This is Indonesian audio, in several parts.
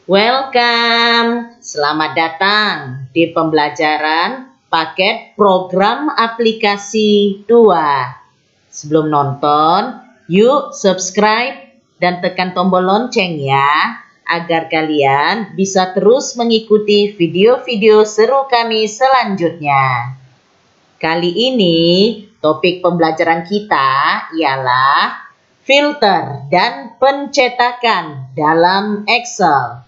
Welcome, selamat datang di pembelajaran paket program aplikasi 2. Sebelum nonton, yuk subscribe dan tekan tombol lonceng ya, agar kalian bisa terus mengikuti video-video seru kami selanjutnya. Kali ini, topik pembelajaran kita ialah filter dan pencetakan dalam Excel.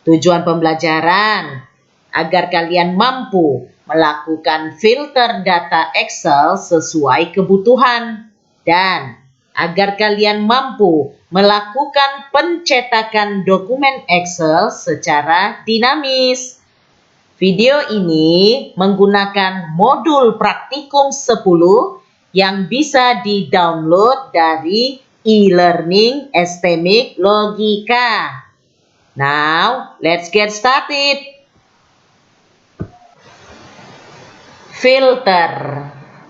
Tujuan pembelajaran agar kalian mampu melakukan filter data Excel sesuai kebutuhan dan agar kalian mampu melakukan pencetakan dokumen Excel secara dinamis. Video ini menggunakan modul praktikum 10 yang bisa di-download dari e-learning STMIC Logika. Now, let's get started. Filter.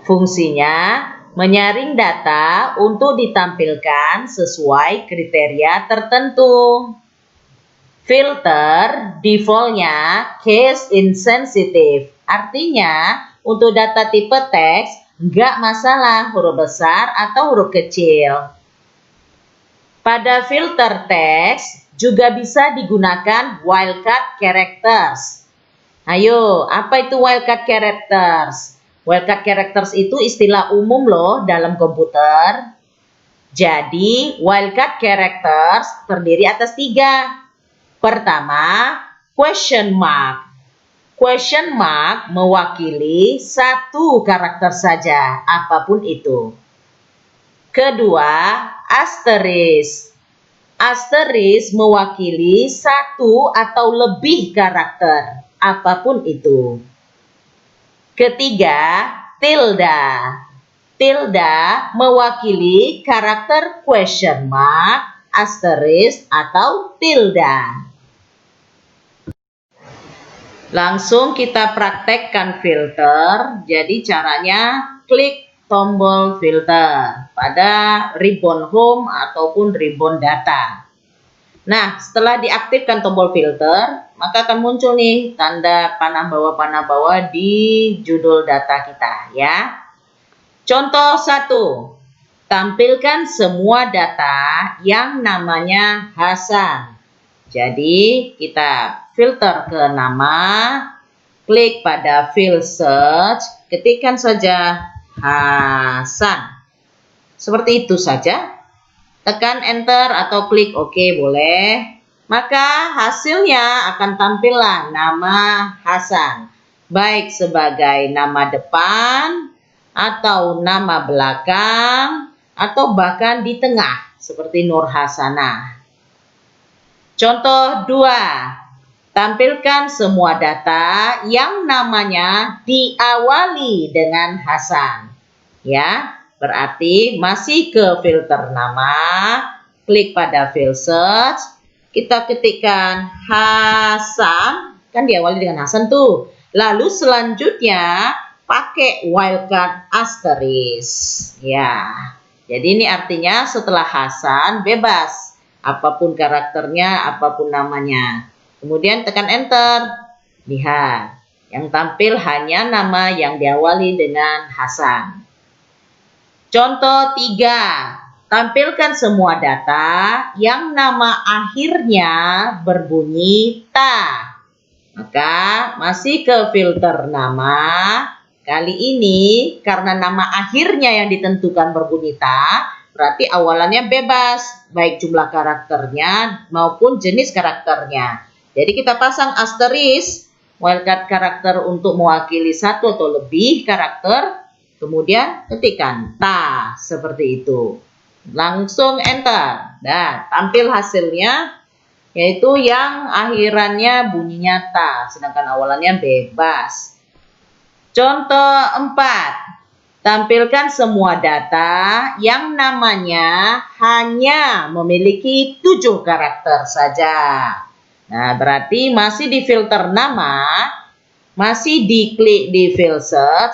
Fungsinya menyaring data untuk ditampilkan sesuai kriteria tertentu. Filter defaultnya case insensitive. Artinya, untuk data tipe teks, nggak masalah huruf besar atau huruf kecil. Pada filter teks, juga bisa digunakan wildcard characters. Ayo, apa itu wildcard characters? Wildcard characters itu istilah umum loh dalam komputer. Jadi, wildcard characters terdiri atas 3. Pertama, question mark. Question mark mewakili satu karakter saja, apapun itu. Kedua, asterisk. Asterisk mewakili satu atau lebih karakter, apapun itu. Ketiga, tilde. Tilde mewakili karakter question mark, asterisk, atau tilde. Langsung kita praktekkan filter. Jadi caranya klik tombol filter pada ribbon home ataupun ribbon data. Nah, setelah diaktifkan tombol filter, maka akan muncul nih tanda panah bawah di judul data kita ya. Contoh 1. Tampilkan semua data yang namanya Hasan. Jadi, kita filter ke nama, klik pada field search, ketikkan saja Hasan. Seperti itu saja. Tekan enter atau klik OK boleh. Maka hasilnya akan tampillah nama Hasan. Baik sebagai nama depan, atau nama belakang, atau bahkan di tengah seperti Nur Hasanah. Contoh 2. Tampilkan semua data yang namanya diawali dengan Hasan. Ya, berarti masih ke filter nama, klik pada field search, kita ketikkan Hasan, kan diawali dengan Hasan tuh. Lalu selanjutnya pakai wildcard asterisk. Ya, jadi ini artinya setelah Hasan bebas. Apapun karakternya, apapun namanya. Kemudian tekan enter. Lihat, yang tampil hanya nama yang diawali dengan Hasan. Contoh 3. Tampilkan semua data yang nama akhirnya berbunyi ta. Maka masih ke filter nama. Kali ini karena nama akhirnya yang ditentukan berbunyi ta, berarti awalannya bebas, baik jumlah karakternya maupun jenis karakternya. Jadi kita pasang asterisk, wildcard karakter untuk mewakili satu atau lebih karakter, kemudian ketikkan ta, seperti itu. Langsung enter. Nah, tampil hasilnya, yaitu yang akhirannya bunyinya ta, sedangkan awalannya bebas. Contoh 4. Tampilkan semua data yang namanya hanya memiliki 7 karakter saja. Nah, berarti masih di filter nama, masih diklik di field search.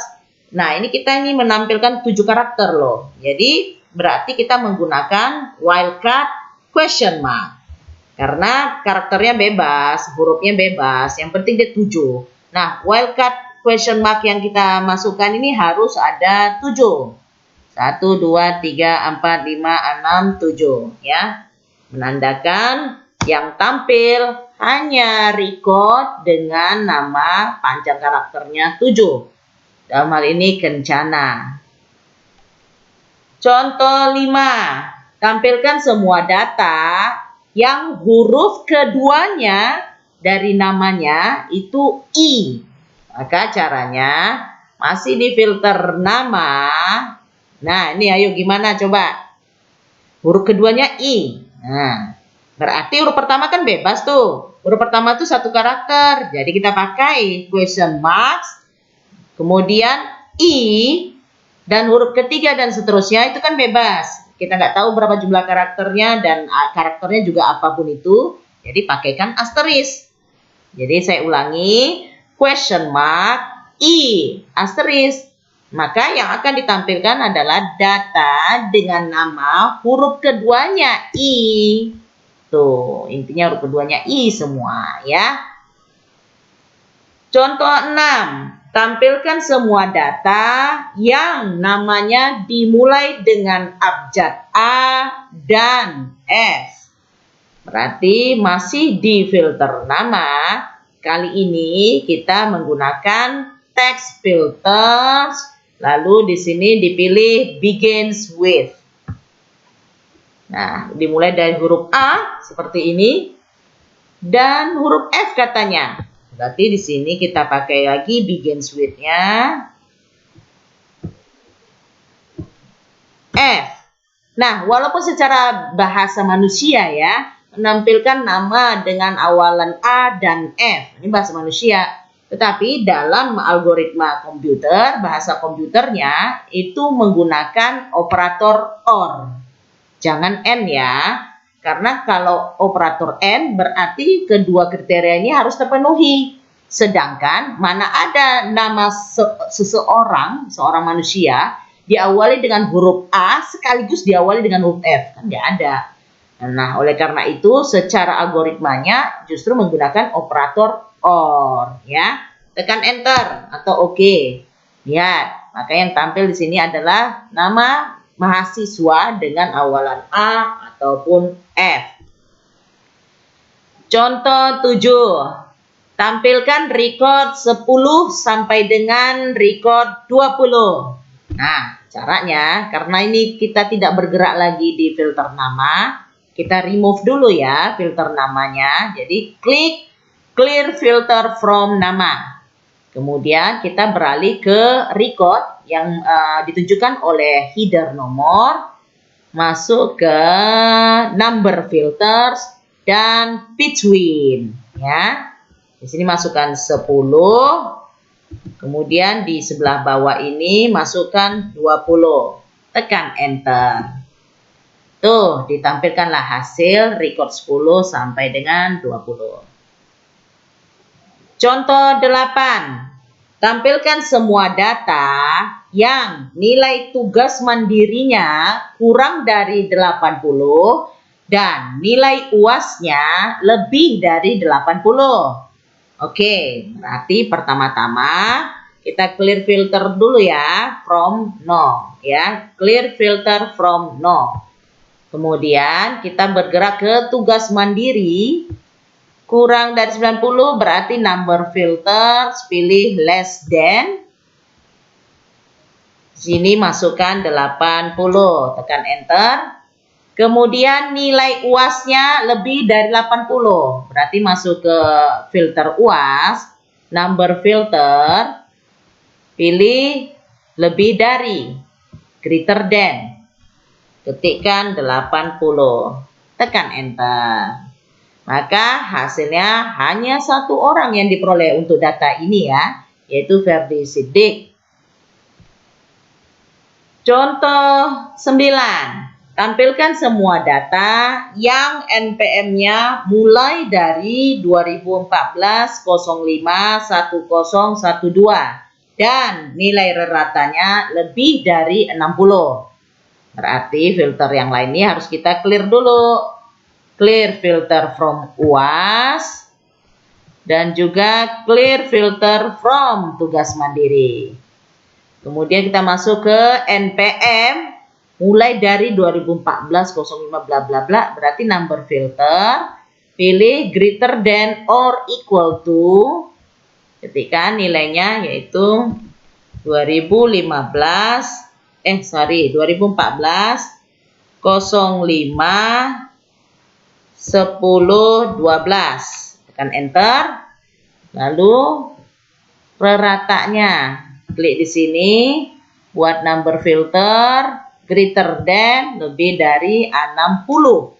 Nah, ini kita menampilkan 7 karakter loh. Jadi, berarti kita menggunakan wildcard question mark. Karena karakternya bebas, hurufnya bebas, yang penting dia 7. Nah, wildcard question mark yang kita masukkan ini harus ada 7. 1, 2, 3, 4, 5, 6, 7. Ya. Menandakan yang tampil hanya record dengan nama panjang karakternya 7. Dalam hal ini Kencana. Contoh 5. Tampilkan semua data yang huruf keduanya dari namanya itu I. Maka caranya masih di filter nama. Nah, ini ayo gimana coba? Huruf keduanya I. Nah, berarti huruf pertama kan bebas tuh. Huruf pertama tuh satu karakter. Jadi kita pakai question marks, kemudian I, dan huruf ketiga dan seterusnya itu kan bebas. Kita nggak tahu berapa jumlah karakternya dan karakternya juga apapun itu. Jadi pakaikan asterisk. Jadi saya ulangi, question mark, I, asterisk. Maka yang akan ditampilkan adalah data dengan nama huruf keduanya I. Tuh, intinya huruf keduanya I semua ya. Contoh 6. Tampilkan semua data yang namanya dimulai dengan abjad A dan F. Berarti masih di filter nama. Kali ini kita menggunakan text filters. Lalu di sini dipilih begins with. Nah, dimulai dari huruf A seperti ini dan huruf F katanya. Berarti di sini kita pakai lagi begins with-nya. F. Nah, walaupun secara bahasa manusia ya, menampilkan nama dengan awalan A dan F. Ini bahasa manusia. Tetapi dalam algoritma komputer, bahasa komputernya itu menggunakan operator OR. Jangan N ya. Karena kalau operator N berarti kedua kriteria ini harus terpenuhi. Sedangkan mana ada nama seseorang, seorang manusia, diawali dengan huruf A sekaligus diawali dengan huruf F. Kan nggak ada. Nah, oleh karena itu secara algoritmanya justru menggunakan operator OR. Ya. Tekan Enter atau OK. Lihat, maka yang tampil di sini adalah nama mahasiswa dengan awalan A ataupun F. Contoh 7. Tampilkan record 10 sampai dengan record 20. Nah, caranya karena ini kita tidak bergerak lagi di filter nama, kita remove dulu ya filter namanya. Jadi klik clear filter from nama. Kemudian kita beralih ke record yang ditunjukkan oleh header nomor, masuk ke number filters dan between ya. Di sini masukkan 10. Kemudian di sebelah bawah ini masukkan 20. Tekan enter. Tuh, ditampilkanlah hasil record 10 sampai dengan 20. Contoh 8. Tampilkan semua data yang nilai tugas mandirinya kurang dari 80 dan nilai UASnya lebih dari 80. Oke, berarti pertama-tama kita clear filter dulu ya, from no ya, clear filter from no. Kemudian kita bergerak ke tugas mandiri. Kurang dari 90 berarti number filter, pilih less than. Sini masukkan 80, tekan enter. Kemudian nilai UASnya lebih dari 80, berarti masuk ke filter UAS, number filter, pilih lebih dari, greater than. Ketikkan 80, tekan enter. Maka hasilnya hanya satu orang yang diperoleh untuk data ini ya, yaitu Ferdi Siddiq. Contoh 9. Tampilkan semua data yang NPM-nya mulai dari 2014 05 1012 dan nilai ratanya lebih dari 60. Berarti filter yang lainnya harus kita clear dulu. clear filter from UAS, dan juga clear filter from tugas mandiri. Kemudian kita masuk ke NPM, mulai dari 2014 05 bla bla bla, berarti number filter, pilih greater than or equal to, ketikkan nilainya yaitu 2014 05 10 12, tekan enter, lalu peratanya klik di sini, buat number filter greater than lebih dari 60,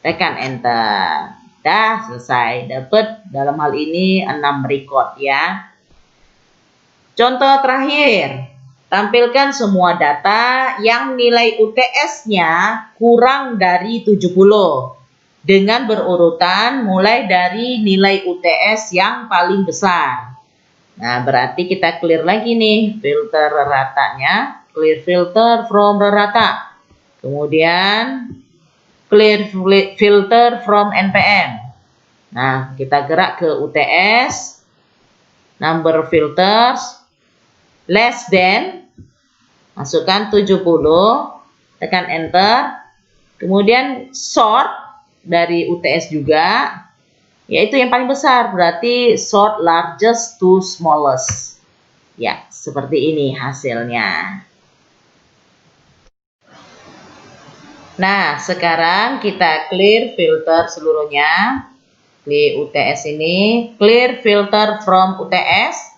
tekan enter. Dah selesai, dapat dalam hal ini 6 record ya. Contoh terakhir, tampilkan semua data yang nilai UTS-nya kurang dari 70 dengan berurutan mulai dari nilai UTS yang paling besar. Nah, berarti kita clear lagi nih filter ratanya, clear filter from rata. Kemudian clear filter from NPM. Nah, kita gerak ke UTS, number filters, less than, masukkan 70, tekan enter, kemudian sort dari UTS juga, yaitu yang paling besar, berarti sort largest to smallest. Ya, seperti ini hasilnya. Nah, sekarang kita clear filter seluruhnya. Klik UTS ini, clear filter from UTS.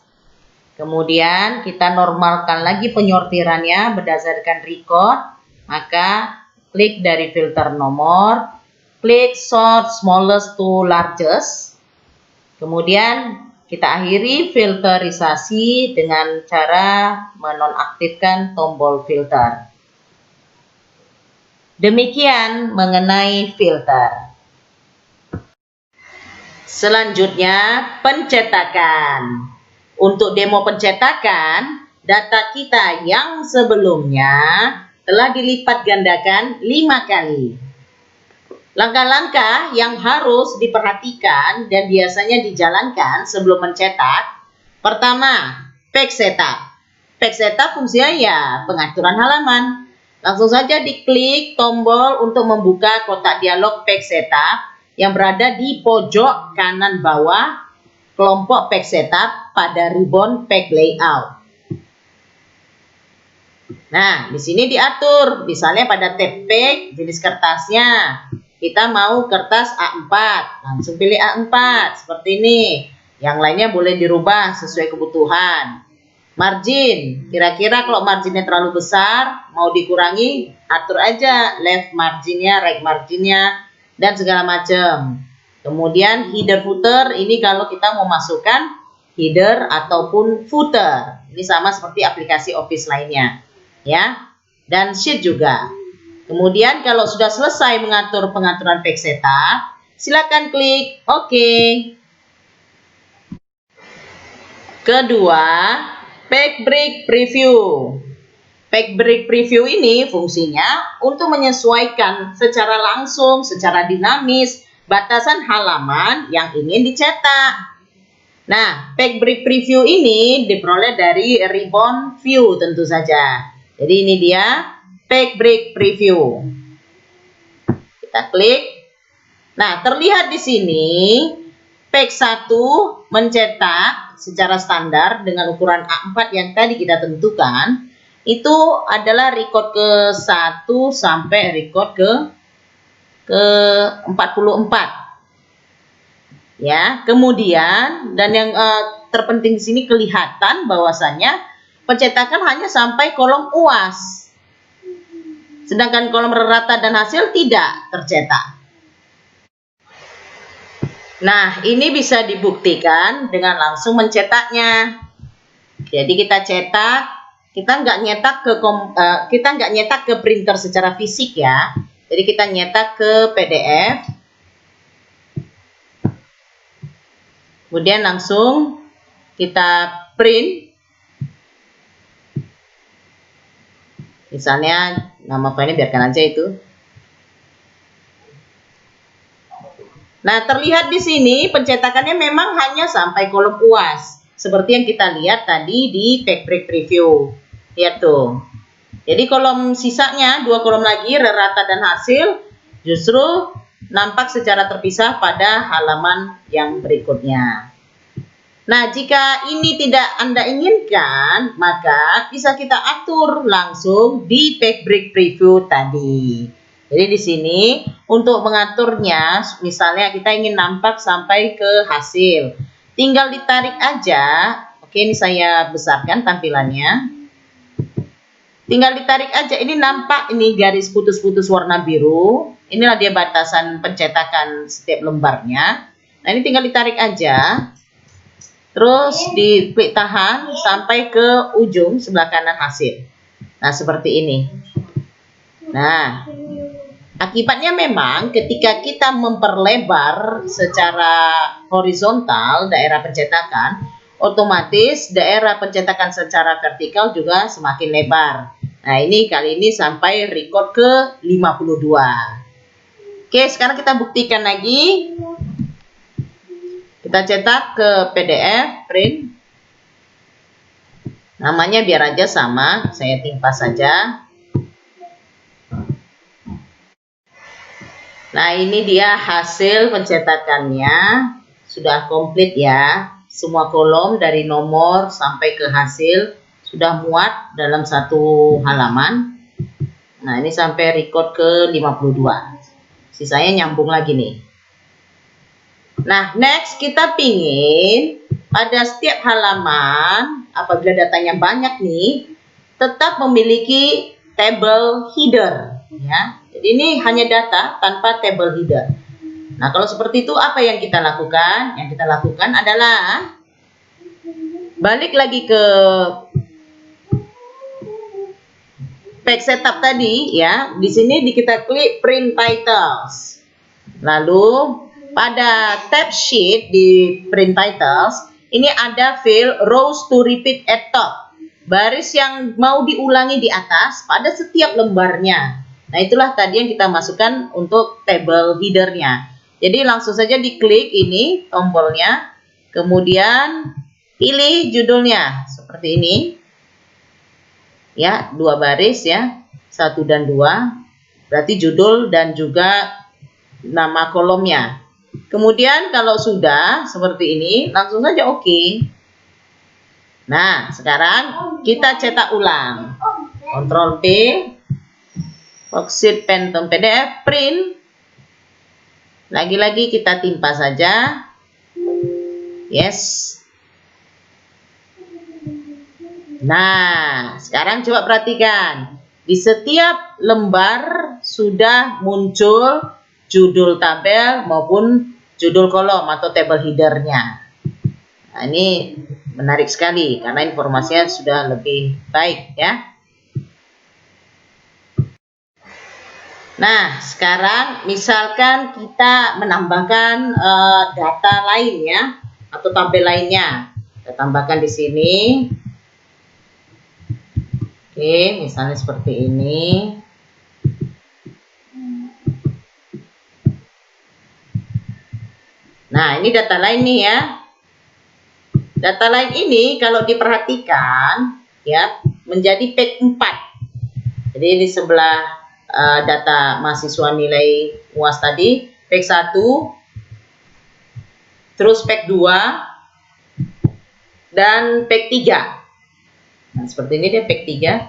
Kemudian kita normalkan lagi penyortirannya berdasarkan record. Maka klik dari filter nomor, klik sort smallest to largest. Kemudian kita akhiri filterisasi dengan cara menonaktifkan tombol filter. Demikian mengenai filter. Selanjutnya, pencetakan. Untuk demo pencetakan, data kita yang sebelumnya telah dilipat gandakan 5 kali. Langkah-langkah yang harus diperhatikan dan biasanya dijalankan sebelum mencetak. Pertama, page setup. Page setup fungsinya ya pengaturan halaman. Langsung saja diklik tombol untuk membuka kotak dialog page setup yang berada di pojok kanan bawah kelompok page setup pada ribbon page layout. Nah, di sini diatur, misalnya pada tab page jenis kertasnya, kita mau kertas A4, langsung pilih A4 seperti ini. Yang lainnya boleh dirubah sesuai kebutuhan. Margin, kira-kira kalau marginnya terlalu besar, mau dikurangi, atur aja left marginnya, right marginnya, dan segala macam. Kemudian header footer, ini kalau kita mau masukkan header ataupun footer. Ini sama seperti aplikasi Office lainnya, ya. Dan sheet juga. Kemudian kalau sudah selesai mengatur pengaturan page setup, silakan klik OK. Kedua, page break preview. Page break preview ini fungsinya untuk menyesuaikan secara langsung, secara dinamis, batasan halaman yang ingin dicetak. Nah, page break preview ini diperoleh dari ribbon view tentu saja. Jadi ini dia page break preview. Kita klik. Nah, terlihat di sini page 1 mencetak secara standar dengan ukuran A4 yang tadi kita tentukan. Itu adalah record ke-1 sampai record ke-44. Ya, kemudian dan yang terpenting di sini kelihatan bahwasannya pencetakan hanya sampai kolom UAS. Sedangkan kolom rata dan hasil tidak tercetak. Nah, ini bisa dibuktikan dengan langsung mencetaknya. Jadi kita cetak, kita nggak nyetak ke printer secara fisik ya. Jadi kita nyetak ke PDF. Kemudian langsung kita print. Misalnya nama filenya biarkan aja itu. Nah, terlihat di sini pencetakannya memang hanya sampai kolom UAS. Seperti yang kita lihat tadi di Pack Break Preview. Lihat tuh. Jadi kolom sisanya, 2 kolom lagi, rata dan hasil, justru nampak secara terpisah pada halaman yang berikutnya. Nah, jika ini tidak Anda inginkan, maka bisa kita atur langsung di Pack Break Preview tadi. Jadi di sini untuk mengaturnya, misalnya kita ingin nampak sampai ke hasil, tinggal ditarik aja. Oke, ini saya besarkan tampilannya. Tinggal ditarik aja, ini nampak ini garis putus-putus warna biru. Inilah dia batasan pencetakan setiap lembarnya. Nah, ini tinggal ditarik aja. Terus diklik tahan sampai ke ujung sebelah kanan hasil. Nah, seperti ini. Nah, akibatnya memang ketika kita memperlebar secara horizontal daerah pencetakan, otomatis daerah pencetakan secara vertikal juga semakin lebar. Nah, ini kali ini sampai record ke 52. Oke, sekarang kita buktikan lagi. Kita cetak ke PDF, print. Namanya biar aja sama, saya timpa saja. Nah, ini dia hasil pencetakannya. Sudah komplit ya. Semua kolom dari nomor sampai ke hasil sudah muat dalam satu halaman. Nah, ini sampai record ke 52. Sisanya nyambung lagi nih. Nah, next kita pingin pada setiap halaman, apabila datanya banyak nih, tetap memiliki table header. Ya. Jadi ini hanya data tanpa table header. Nah, kalau seperti itu apa yang kita lakukan? Yang kita lakukan adalah balik lagi ke page setup tadi ya. Di sini kita klik print titles. Lalu pada tab sheet di print titles ini ada field rows to repeat at top. Baris yang mau diulangi di atas pada setiap lembarnya. Nah, itulah tadi yang kita masukkan untuk table headernya. Jadi langsung saja diklik ini tombolnya, kemudian pilih judulnya seperti ini. Ya, 2 baris ya, 1 dan 2. Berarti judul dan juga nama kolomnya. Kemudian kalau sudah seperti ini, langsung saja oke. Nah, sekarang kita cetak ulang. Ctrl P, Worksheet Phantom PDF, print. Lagi-lagi kita timpa saja. Yes. Nah, sekarang coba perhatikan. Di setiap lembar sudah muncul judul tabel maupun judul kolom atau table headernya. Nah, ini menarik sekali karena informasinya sudah lebih baik ya. Nah, sekarang misalkan kita menambahkan data lain ya, atau tabel lainnya. Kita tambahkan di sini. Oke, misalnya seperti ini. Nah, ini data lain nih ya. Data lain ini kalau diperhatikan ya, menjadi page 4. Jadi di sebelah data mahasiswa nilai UAS tadi, page 1, terus page 2, dan page 3. Nah, seperti ini dia page 3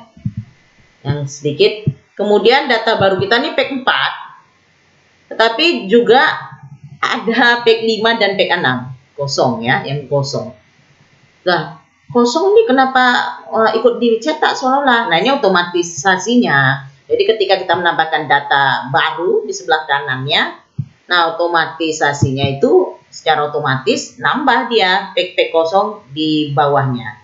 yang sedikit. Kemudian data baru kita nih page 4, tetapi juga ada page 5 dan page 6 kosong ya, yang kosong. Nah, kosong ini kenapa ikut dicetak seolah-olah? Nah, ini otomatisasinya. Jadi ketika kita menambahkan data baru di sebelah kanannya, nah otomatisasinya itu secara otomatis nambah dia page-page kosong di bawahnya.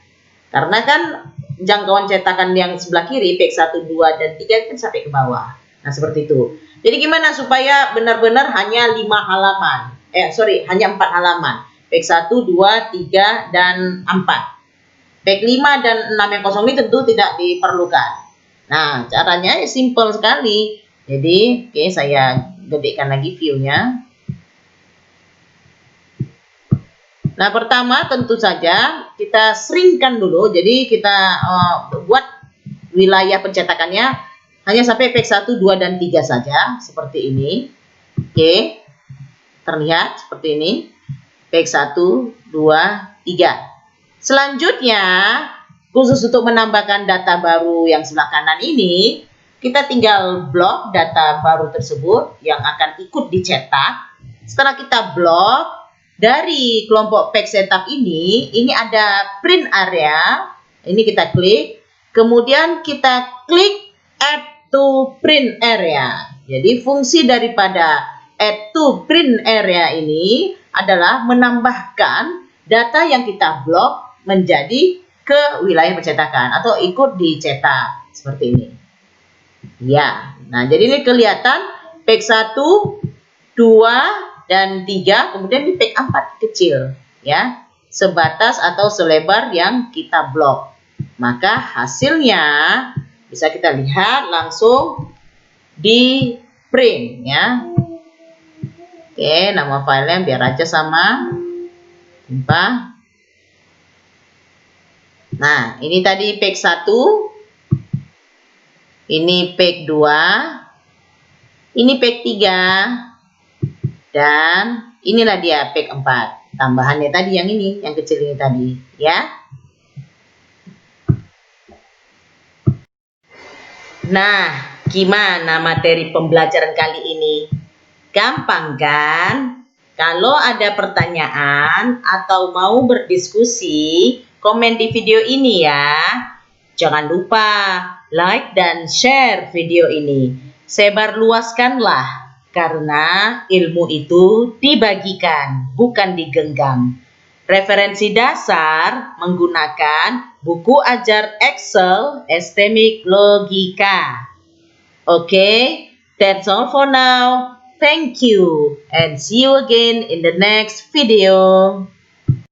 Karena kan jangkauan cetakan yang sebelah kiri, page 1, 2, dan 3 kan sampai ke bawah. Nah, seperti itu. Jadi gimana supaya benar-benar hanya 5 halaman? Hanya 4 halaman. Page 1, 2, 3, dan 4. Page 5 dan 6 yang kosong ini tentu tidak diperlukan. Nah, caranya simple sekali. Jadi, oke, saya gedekan lagi view-nya. Nah, pertama tentu saja kita seringkan dulu. Jadi kita buat wilayah pencetakannya hanya sampai page 1, 2, dan 3 saja. Seperti ini. Oke. Terlihat seperti ini. Page 1, 2, 3. Selanjutnya, khusus untuk menambahkan data baru yang sebelah kanan ini, kita tinggal blok data baru tersebut yang akan ikut dicetak. Setelah kita blok, dari kelompok page setup ini ada print area. Ini kita klik. Kemudian kita klik add to print area. Jadi fungsi daripada add to print area ini adalah menambahkan data yang kita blok menjadi ke wilayah percetakan atau ikut dicetak seperti ini. Ya, nah jadi ini kelihatan page 1, 2, dan 3, kemudian di page 4 kecil, ya, sebatas atau selebar yang kita blok. Maka hasilnya bisa kita lihat langsung di print, ya. Oke, nama filenya biar aja sama. Nah, ini tadi page 1, ini page 2, ini page 3. Dan inilah dia page 4. Tambahannya tadi yang ini, yang kecil ini tadi, ya. Nah, gimana materi pembelajaran kali ini? Gampang kan? Kalau ada pertanyaan atau mau berdiskusi, komen di video ini ya. Jangan lupa like dan share video ini. Sebarluaskanlah. Karena ilmu itu dibagikan, bukan digenggam. Referensi dasar menggunakan buku ajar Excel Estetik Logika. Okay, that's all for now. Thank you and see you again in the next video.